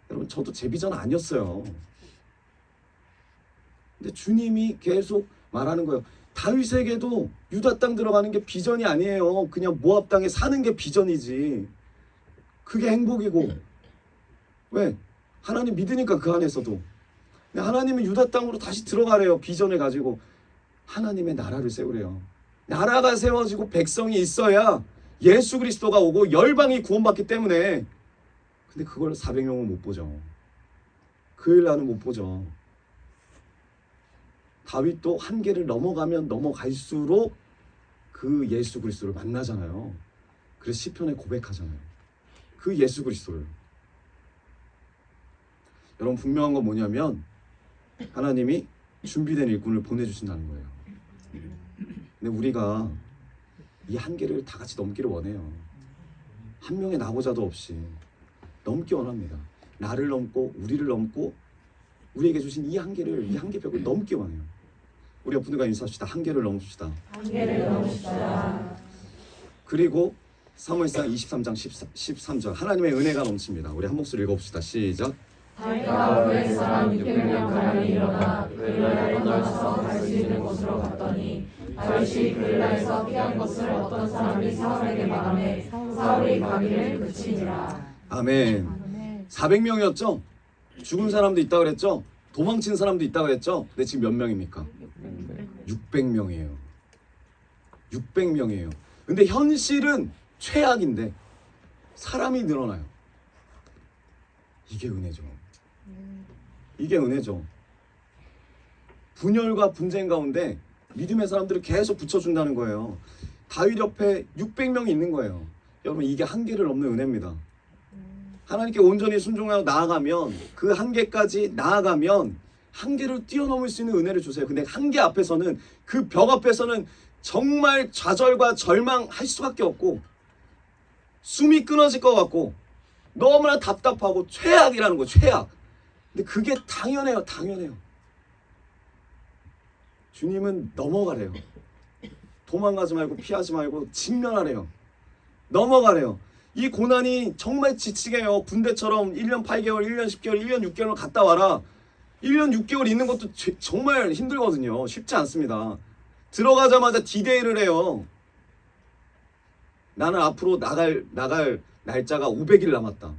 여러분, 저도 제 비전 아니었어요. 근데 주님이 계속 말하는 거예요. 다윗에게도 유다 땅 들어가는 게 비전이 아니에요. 그냥 모압 땅에 사는 게 비전이지. 그게 행복이고. 왜? 하나님 믿으니까 그 안에서도. 근데 하나님은 유다 땅으로 다시 들어가래요. 비전을 가지고. 하나님의 나라를 세우래요. 나라가 세워지고 백성이 있어야 예수 그리스도가 오고 열방이 구원받기 때문에. 근데 그걸 400명은 못 보죠. 그일라는 못 보죠. 다윗도 한계를 넘어가면 넘어갈수록 그 예수 그리스도를 만나잖아요. 그래서 시편에 고백하잖아요. 그 예수 그리스도를. 여러분, 분명한 건 뭐냐면 하나님이 준비된 일꾼을 보내주신다는 거예요. 근데 우리가 이 한계를 다 같이 넘기를 원해요. 한 명의 나고자도 없이 넘기 원합니다. 나를 넘고 우리를 넘고 우리에게 주신 이 한계를, 이 한계벽을 넘기 원해요. 우리 옆 분들과 인사합시다. 한계를 넘읍시다. 한계를 넘읍시다. 그리고 사무엘상 23장 13절 하나님의 은혜가 넘칩니다. 우리 한 목소리 읽어봅시다. 시작. 다윗과 그의 사람 600명 가량이 일어나 그일라에 떠나서 갈 수 있는 곳으로 갔더니 다윗이 그일라에서 피한 것을 어떤 사람이 사울에게 말하매 사울이 가기를 그치니라. 아멘. 400명이었죠? 죽은 사람도 있다 그랬죠? 도망친 사람도 있다 그랬죠? 근데 지금 몇 명입니까? 600명이에요. 600명이에요. 근데 현실은 최악인데 사람이 늘어나요. 이게 은혜죠. 이게 은혜죠. 분열과 분쟁 가운데 믿음의 사람들을 계속 붙여준다는 거예요. 다윗 옆에 600명이 있는 거예요. 여러분, 이게 한계를 넘는 은혜입니다. 하나님께 온전히 순종하고 나아가면, 그 한계까지 나아가면 한계를 뛰어넘을 수 있는 은혜를 주세요. 근데 한계 앞에서는, 그 벽 앞에서는 정말 좌절과 절망할 수밖에 없고 숨이 끊어질 것 같고 너무나 답답하고 최악이라는 거예요. 최악. 근데 그게 당연해요. 당연해요. 주님은 넘어가래요. 도망가지 말고 피하지 말고 직면하래요. 넘어가래요. 이 고난이 정말 지치게 해요. 군대처럼 1년 8개월, 1년 10개월, 1년 6개월 갔다 와라. 1년 6개월 있는 것도 정말 힘들거든요. 쉽지 않습니다. 들어가자마자 디데이를 해요. 나는 앞으로 나갈 날짜가 500일 남았다.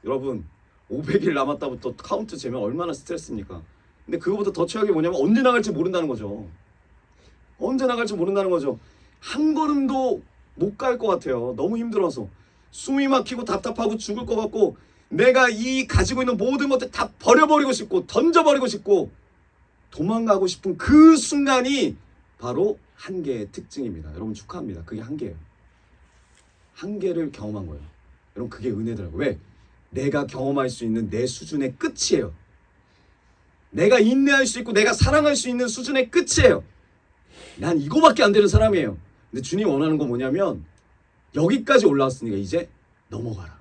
여러분 500일 남았다부터 카운트 재면 얼마나 스트레스입니까? 근데 그거보다 더 최악이 뭐냐면 언제 나갈지 모른다는 거죠. 언제 나갈지 모른다는 거죠. 한 걸음도 못 갈 것 같아요. 너무 힘들어서 숨이 막히고 답답하고 죽을 것 같고 내가 이 가지고 있는 모든 것들 다 버려버리고 싶고 던져버리고 싶고 도망가고 싶은 그 순간이 바로 한계의 특징입니다. 여러분 축하합니다. 그게 한계예요. 한계를 경험한 거예요. 여러분 그게 은혜더라고요. 왜? 내가 경험할 수 있는 내 수준의 끝이에요. 내가 인내할 수 있고 내가 사랑할 수 있는 수준의 끝이에요. 난 이거밖에 안 되는 사람이에요. 근데 주님 원하는 건 뭐냐면 여기까지 올라왔으니까 이제 넘어가라.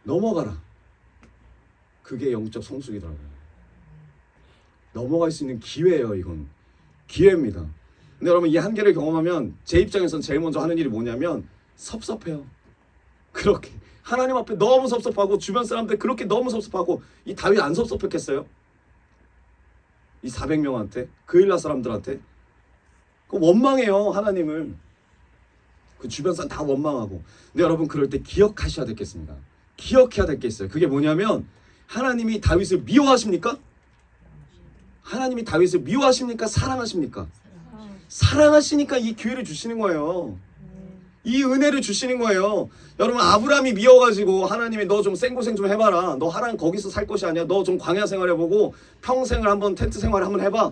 넘어가라. 그게 영적 성숙이더라고요. 넘어갈 수 있는 기회예요. 이건 기회입니다. 근데 여러분 이 한계를 경험하면 제 입장에선 제일 먼저 하는 일이 뭐냐면 섭섭해요. 그렇게 하나님 앞에 너무 섭섭하고 주변 사람들 그렇게 너무 섭섭하고 이 다윗 안 섭섭했겠어요? 이 400명한테 그일라 사람들한테 그 원망해요. 하나님을 그 주변 사람 다 원망하고. 근데 여러분 그럴 때 기억하셔야 되겠습니다. 기억해야 될 게 있어요. 그게 뭐냐면 하나님이 다윗을 미워하십니까? 하나님이 다윗을 미워하십니까? 사랑하십니까? 사랑하시니까 이 기회를 주시는 거예요. 이 은혜를 주시는 거예요. 여러분 아브라함이 미워가지고 하나님이 너 좀 생고생 좀 해봐라. 너 하나님 거기서 살 것이 아니야. 너 좀 광야 생활해보고 평생을 한번 텐트 생활 한번 해봐.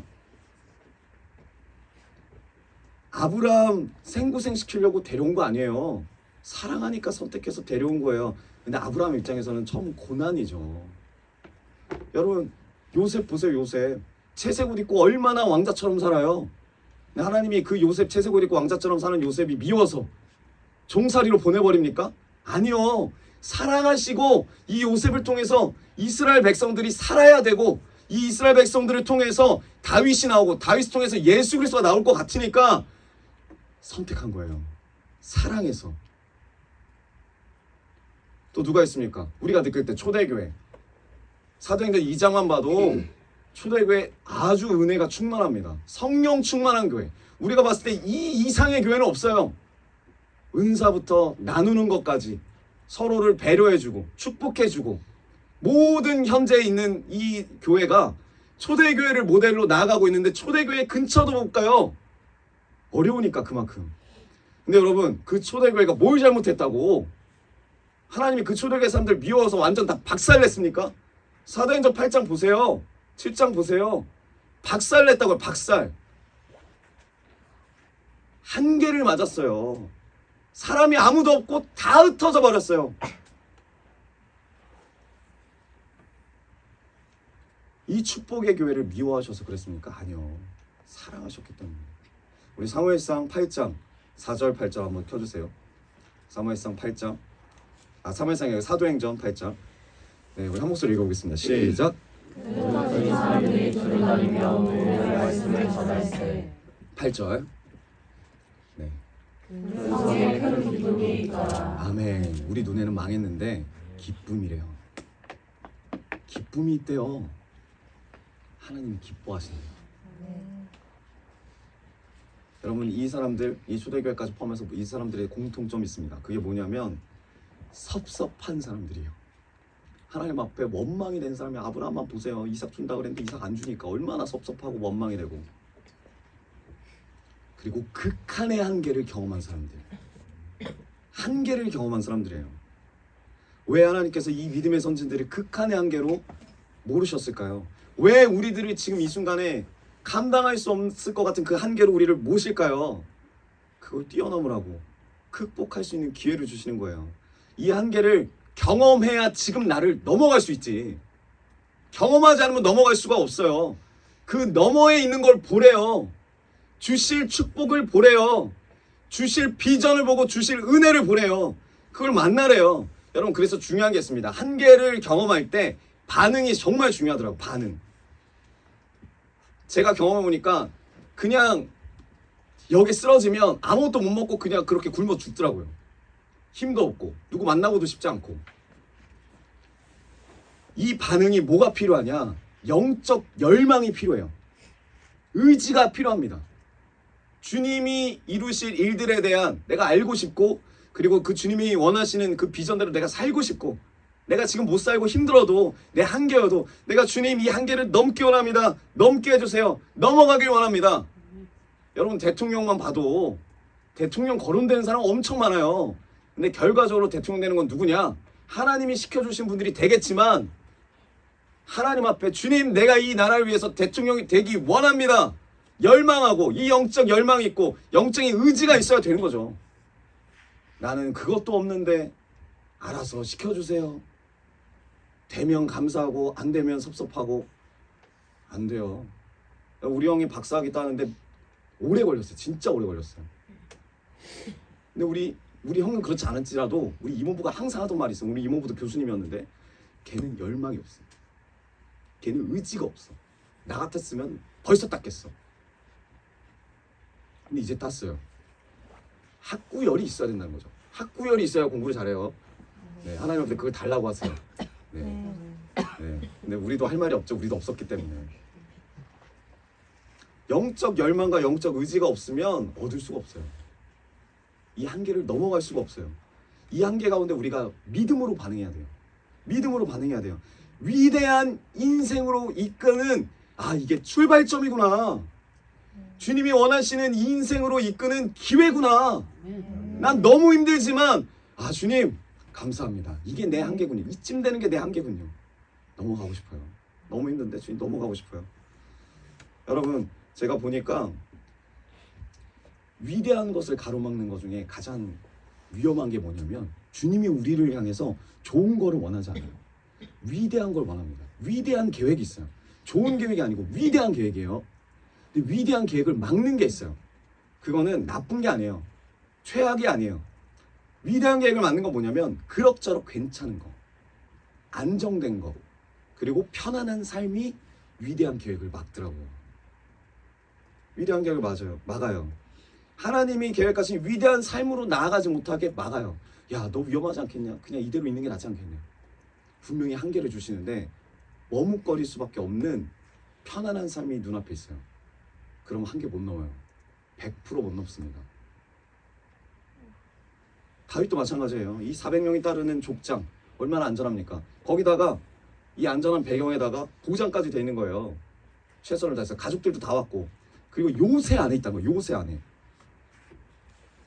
아브라함 생고생 시키려고 데려온 거 아니에요. 사랑하니까 선택해서 데려온 거예요. 근데 아브라함 입장에서는 처음 고난이죠. 여러분 요셉 보세요. 요셉 채색 옷 입고 얼마나 왕자처럼 살아요. 근데 하나님이 그 요셉 채색 옷 입고 왕자처럼 사는 요셉이 미워서 종살이로 보내버립니까? 아니요. 사랑하시고 이 요셉을 통해서 이스라엘 백성들이 살아야 되고 이 이스라엘 백성들을 통해서 다윗이 나오고 다윗을 통해서 예수 그리스도가 나올 것 같으니까 선택한 거예요. 사랑해서. 또 누가 있습니까? 우리가 느낄 때 초대교회 사도행전 2장만 봐도 초대교회 아주 은혜가 충만합니다. 성령 충만한 교회. 우리가 봤을 때 이 이상의 교회는 없어요. 은사부터 나누는 것까지 서로를 배려해주고 축복해주고 모든 현재 있는 이 교회가 초대교회를 모델로 나아가고 있는데 초대교회 근처도 못 가요. 어려우니까 그만큼. 근데 여러분 그 초대교회가 뭘 잘못했다고 하나님이 그 초대교회 사람들 미워서 완전 다 박살냈습니까? 사도행전 8장 보세요. 7장 보세요. 박살냈다고요. 박살. 한계를 맞았어요. 사람이 아무도 없고 다 흩어져 버렸어요. 이 축복의 교회를 미워하셔서 그랬습니까? 아니요. 사랑하셨기 때문에. 우리 사무엘상 8장 4절 8절 한번 켜주세요. 사무엘상 8장 사무엘상이 아니라 사도행전 8장. 네, 우리 한 목소리 읽어보겠습니다. 시작. 이 사람들이 주를 다니며 우리의 말씀을 전할세. 8절. 네. 그 성에 큰 기쁨이 있더라. 아멘. 우리 눈에는 망했는데 기쁨이래요. 기쁨이 있대요. 하나님이 기뻐하신대요. 여러분 이 사람들, 이 초대교회까지 포함해서 이 사람들의 공통점이 있습니다. 그게 뭐냐면 섭섭한 사람들이에요. 하나님 앞에 원망이 된 사람이 아브라함만 보세요. 이삭 준다 그랬는데 이삭 안 주니까 얼마나 섭섭하고 원망이 되고. 그리고 극한의 한계를 경험한 사람들. 한계를 경험한 사람들이에요. 왜 하나님께서 이 믿음의 선진들을 극한의 한계로 모르셨을까요? 왜 우리들이 지금 이 순간에 감당할 수 없을 것 같은 그 한계로 우리를 모실까요? 그걸 뛰어넘으라고 극복할 수 있는 기회를 주시는 거예요. 이 한계를 경험해야 지금 나를 넘어갈 수 있지. 경험하지 않으면 넘어갈 수가 없어요. 그 너머에 있는 걸 보래요. 주실 축복을 보래요. 주실 비전을 보고 주실 은혜를 보래요. 그걸 만나래요. 여러분 그래서 중요한 게 있습니다. 한계를 경험할 때 반응이 정말 중요하더라고요. 반응. 제가 경험해보니까 그냥 여기 쓰러지면 아무것도 못 먹고 그냥 그렇게 굶어 죽더라고요. 힘도 없고 누구 만나고도 싶지 않고. 이 반응이 뭐가 필요하냐? 영적 열망이 필요해요. 의지가 필요합니다. 주님이 이루실 일들에 대한 내가 알고 싶고, 그리고 그 주님이 원하시는 그 비전대로 내가 살고 싶고, 내가 지금 못 살고 힘들어도 내 한계여도 내가 주님 이 한계를 넘기 원합니다. 넘게 해주세요. 넘어가길 원합니다. 여러분 대통령만 봐도 대통령 거론되는 사람 엄청 많아요. 근데 결과적으로 대통령 되는 건 누구냐? 하나님이 시켜주신 분들이 되겠지만, 하나님 앞에 주님 내가 이 나라를 위해서 대통령이 되기 원합니다. 열망하고 이 영적 열망이 있고 영적인 의지가 있어야 되는 거죠. 나는 그것도 없는데 알아서 시켜주세요. 되면 감사하고 안 되면 섭섭하고. 안 돼요. 우리 형이 박사학위 따는데 오래 걸렸어요. 진짜 오래 걸렸어요. 근데 우리 형은 그렇지 않을지라도 우리 이모부가 항상 하던 말이 있어요. 우리 이모부도 교수님이었는데 걔는 열망이 없어. 걔는 의지가 없어. 나 같았으면 벌써 땄겠어. 근데 이제 땄어요. 학구열이 있어야 된다는 거죠. 학구열이 있어야 공부를 잘해요. 네, 하나님 앞에 그걸 달라고 하세요. 네. 네. 근데 우리도 할 말이 없죠. 우리도 없었기 때문에. 영적 열망과 영적 의지가 없으면 얻을 수가 없어요. 이 한계를 넘어갈 수가 없어요. 이 한계 가운데 우리가 믿음으로 반응해야 돼요. 믿음으로 반응해야 돼요. 위대한 인생으로 이끄는, 이게 출발점이구나. 주님이 원하시는 이 인생으로 이끄는 기회구나. 난 너무 힘들지만 주님 감사합니다. 이게 내 한계군요. 이쯤 되는 게 내 한계군요. 넘어가고 싶어요. 너무 힘든데 주님 넘어가고 싶어요. 여러분 제가 보니까 위대한 것을 가로막는 것 중에 가장 위험한 게 뭐냐면, 주님이 우리를 향해서 좋은 거를 원하지 않아요. 위대한 걸 원합니다. 위대한 계획이 있어요. 좋은 계획이 아니고 위대한 계획이에요. 근데 위대한 계획을 막는 게 있어요. 그거는 나쁜 게 아니에요. 최악이 아니에요. 위대한 계획을 막는 건 뭐냐면, 그럭저럭 괜찮은 거, 안정된 거, 그리고 편안한 삶이 위대한 계획을 막더라고요. 위대한 계획을 막아요. 하나님이 계획하신 위대한 삶으로 나아가지 못하게 막아요. 야, 너 위험하지 않겠냐? 그냥 이대로 있는 게 낫지 않겠냐? 분명히 한계를 주시는데 머뭇거릴 수밖에 없는 편안한 삶이 눈앞에 있어요. 그럼 한계 못 넘어요. 100% 못 넘습니다. 다윗도 마찬가지예요. 이 400명이 따르는 족장 얼마나 안전합니까? 거기다가 이 안전한 배경에다가 보장까지 돼 있는 거예요. 최선을 다해서 가족들도 다 왔고, 그리고 요새 안에 있다는 거예요. 요새 안에.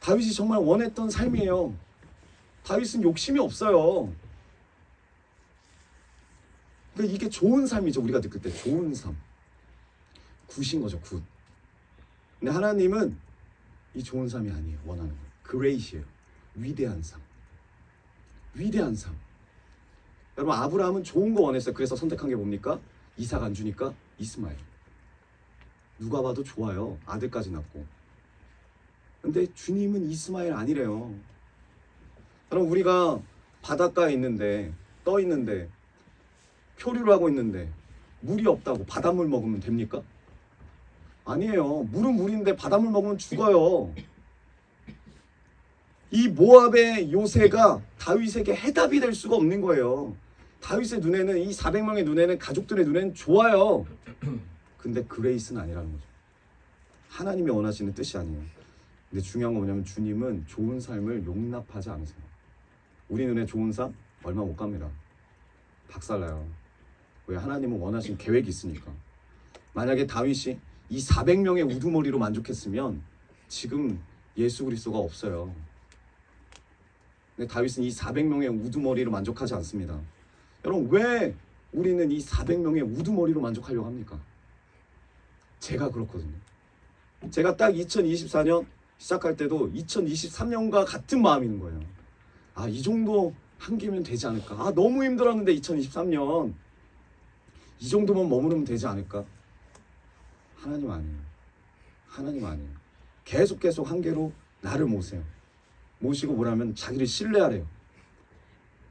다윗이 정말 원했던 삶이에요. 다윗은 욕심이 없어요. 그러니까 이게 좋은 삶이죠. 우리가 느낄 때 좋은 삶. 굿인 거죠. 굿. 근데 하나님은 이 좋은 삶이 아니에요. 원하는 거. 그레이시예요. 위대한 삶. 위대한 삶. 여러분 아브라함은 좋은 거 원했어요. 그래서 선택한 게 뭡니까? 이삭 안 주니까 이스마엘. 누가 봐도 좋아요. 아들까지 낳고. 근데 주님은 이스마엘 아니래요. 여러분 우리가 바닷가에 있는데, 떠 있는데, 표류를 하고 있는데 물이 없다고 바닷물 먹으면 됩니까? 아니에요. 물은 물인데 바닷물 먹으면 죽어요. 이 모압의 요새가 다윗에게 해답이 될 수가 없는 거예요. 다윗의 눈에는, 이 400명의 눈에는, 가족들의 눈에는 좋아요. 근데 그레이스는 아니라는 거죠. 하나님이 원하시는 뜻이 아니에요. 근데 중요한 건 뭐냐면, 주님은 좋은 삶을 용납하지 않으세요. 우리 눈에 좋은 삶 얼마 못 갑니다. 박살나요. 왜? 하나님은 원하신 계획이 있으니까. 만약에 다윗이 이 400명의 우두머리로 만족했으면 지금 예수 그리스도가 없어요. 근데 다윗은 이 400명의 우두머리로 만족하지 않습니다. 여러분 왜 우리는 이 400명의 우두머리로 만족하려고 합니까? 제가 그렇거든요. 제가 딱 2024년 시작할 때도 2023년과 같은 마음이 있는 거예요. 이 정도 한계면 되지 않을까? 너무 힘들었는데 2023년 이 정도만 머무르면 되지 않을까? 하나님 아니에요. 하나님 아니에요. 계속 한계로 나를 모세요. 모시고 뭐라면 자기를 신뢰하래요.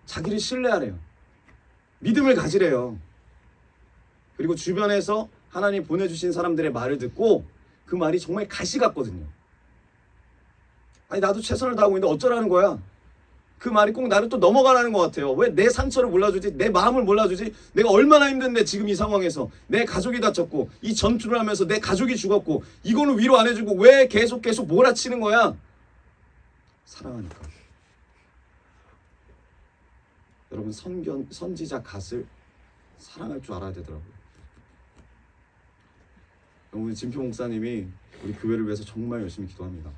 자기를 신뢰하래요. 믿음을 가지래요. 그리고 주변에서 하나님 보내주신 사람들의 말을 듣고 그 말이 정말 가시 같거든요. 나도 최선을 다하고 있는데 어쩌라는 거야? 그 말이 꼭 나를 또 넘어가라는 것 같아요. 왜 내 상처를 몰라주지? 내 마음을 몰라주지? 내가 얼마나 힘든데 지금 이 상황에서 내 가족이 다쳤고 이 전투를 하면서 내 가족이 죽었고 이거는 위로 안 해주고 왜 계속 몰아치는 거야? 사랑하니까. 여러분 선지자 갓을 사랑할 줄 알아야 되더라고요. 우리 진표 목사님이 우리 교회를 위해서 정말 열심히 기도합니다.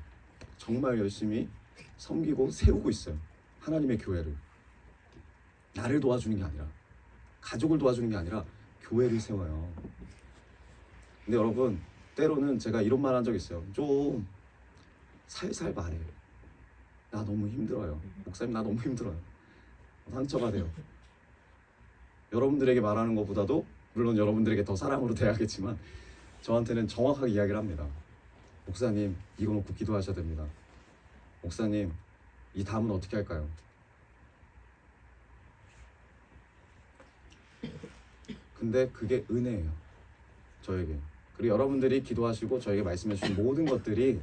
정말 열심히 섬기고 세우고 있어요. 하나님의 교회를. 나를 도와주는 게 아니라 가족을 도와주는 게 아니라 교회를 세워요. 근데 여러분 때로는 제가 이런 말 한 적 있어요. 좀 살살 말해. 나 너무 힘들어요. 목사님 나 너무 힘들어요. 상처가 돼요. 여러분들에게 말하는 것보다도 물론 여러분들에게 더 사랑으로 대하겠지만 저한테는 정확하게 이야기를 합니다. 목사님 이거 놓고 기도하셔야 됩니다. 목사님 이 다음은 어떻게 할까요? 근데 그게 은혜예요. 저에게. 그리고 여러분들이 기도하시고 저에게 말씀해 주신 모든 것들이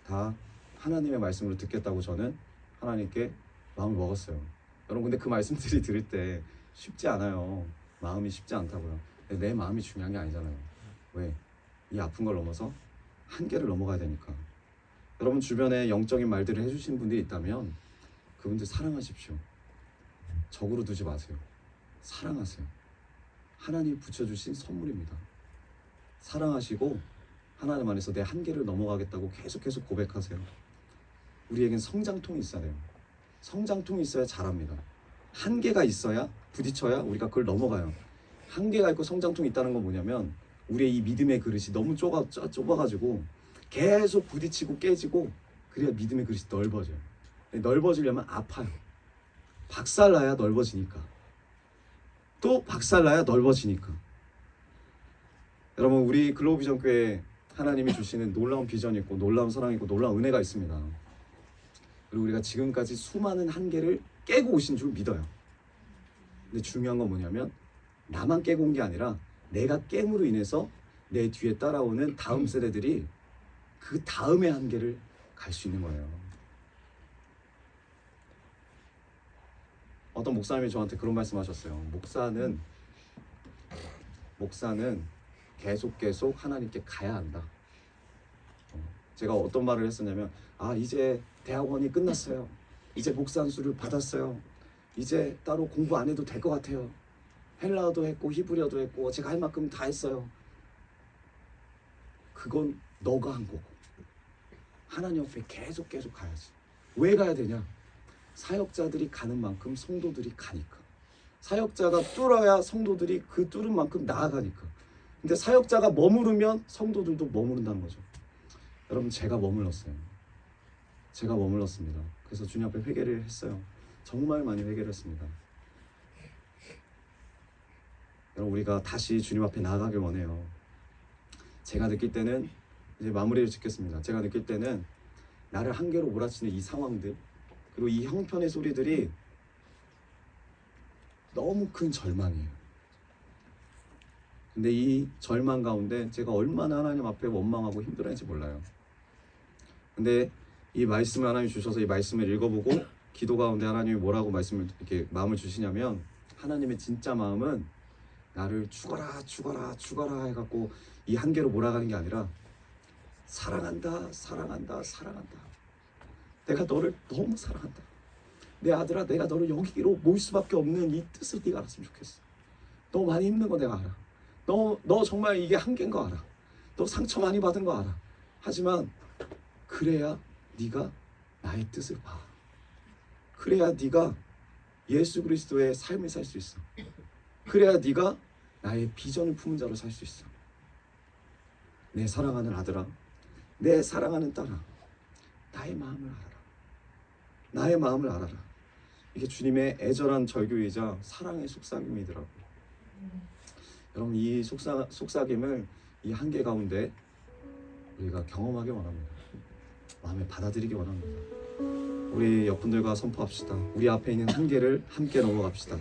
다 하나님의 말씀으로 듣겠다고 저는 하나님께 마음을 먹었어요. 여러분 근데 그 말씀들이 들을 때 쉽지 않아요. 마음이 쉽지 않다고요. 근데 내 마음이 중요한 게 아니잖아요. 왜? 이 아픈 걸 넘어서 한계를 넘어가야 되니까. 여러분 주변에 영적인 말들을 해주신 분들이 있다면 그분들 사랑하십시오. 적으로 두지 마세요. 사랑하세요. 하나님이 붙여주신 선물입니다. 사랑하시고 하나님 안에서 내 한계를 넘어가겠다고 계속 고백하세요. 우리에겐 성장통이 있어야 돼요. 성장통이 있어야 잘합니다. 한계가 있어야 부딪혀야 우리가 그걸 넘어가요. 한계가 있고 성장통이 있다는 건 뭐냐면 우리의 이 믿음의 그릇이 너무 좁아가지고 계속 부딪히고 깨지고 그래야 믿음의 그릇이 넓어져요. 넓어지려면 아파요. 박살나야 넓어지니까. 또 박살나야 넓어지니까. 여러분 우리 글로비전 교회 하나님이 주시는 놀라운 비전이 있고 놀라운 사랑이 있고 놀라운 은혜가 있습니다. 그리고 우리가 지금까지 수많은 한계를 깨고 오신 줄 믿어요. 근데 중요한 건 뭐냐면 나만 깨고 온 게 아니라 내가 깨므로 인해서 내 뒤에 따라오는 다음 세대들이 그 다음의 한계를 갈 수 있는 거예요. 어떤 목사님이 저한테 그런 말씀하셨어요. 목사는 계속 하나님께 가야 한다. 제가 어떤 말을 했었냐면 이제 대학원이 끝났어요. 이제 목사 안수를 받았어요. 이제 따로 공부 안 해도 될 것 같아요. 헬라어도 했고 히브리어도 했고 제가 할 만큼 다 했어요. 그건 너가 한 거고 하나님 옆에 계속 가야지. 왜 가야 되냐? 사역자들이 가는 만큼 성도들이 가니까. 사역자가 뚫어야 성도들이 그 뚫은 만큼 나아가니까. 근데 사역자가 머무르면 성도들도 머무른다는 거죠. 여러분 제가 머물렀습니다. 그래서 주님 앞에 회개를 했어요. 정말 많이 회개를 했습니다. 여러분 우리가 다시 주님 앞에 나아가길 원해요. 제가 느낄 때는 이제 마무리를 짓겠습니다. 제가 느낄 때는 나를 한계로 몰아치는 이 상황들 그리고 이 형편의 소리들이 너무 큰 절망이에요. 근데 이 절망 가운데 제가 얼마나 하나님 앞에 원망하고 힘들어했는지 몰라요. 근데 이 말씀을 하나님 주셔서 이 말씀을 읽어보고 기도 가운데 하나님이 뭐라고 말씀을 이렇게 마음을 주시냐면 하나님의 진짜 마음은 나를 죽어라 해갖고 이 한계로 몰아가는 게 아니라 사랑한다. 내가 너를 너무 사랑한다. 내 아들아 내가 너를 여기로 모일 수밖에 없는 이 뜻을 네가 알았으면 좋겠어. 너 많이 힘든 거 내가 알아. 너 정말 이게 한계인 거 알아. 너 상처 많이 받은 거 알아. 하지만 그래야 네가 나의 뜻을 봐. 그래야 네가 예수 그리스도의 삶을 살 수 있어. 그래야 네가 나의 비전을 품은 자로 살 수 있어. 내 사랑하는 아들아, 내 사랑하는 딸아, 나의 마음을 알아라. 이게 주님의 애절한 절규이자 사랑의 속삭임이더라고요. 여러분 이 속삭임을 이 한계 가운데 우리가 경험하기 원합니다. 마음에 받아들이기 원합니다. 우리 옆분들과 선포합시다. 우리 앞에 있는 한계를 함께 넘어갑시다.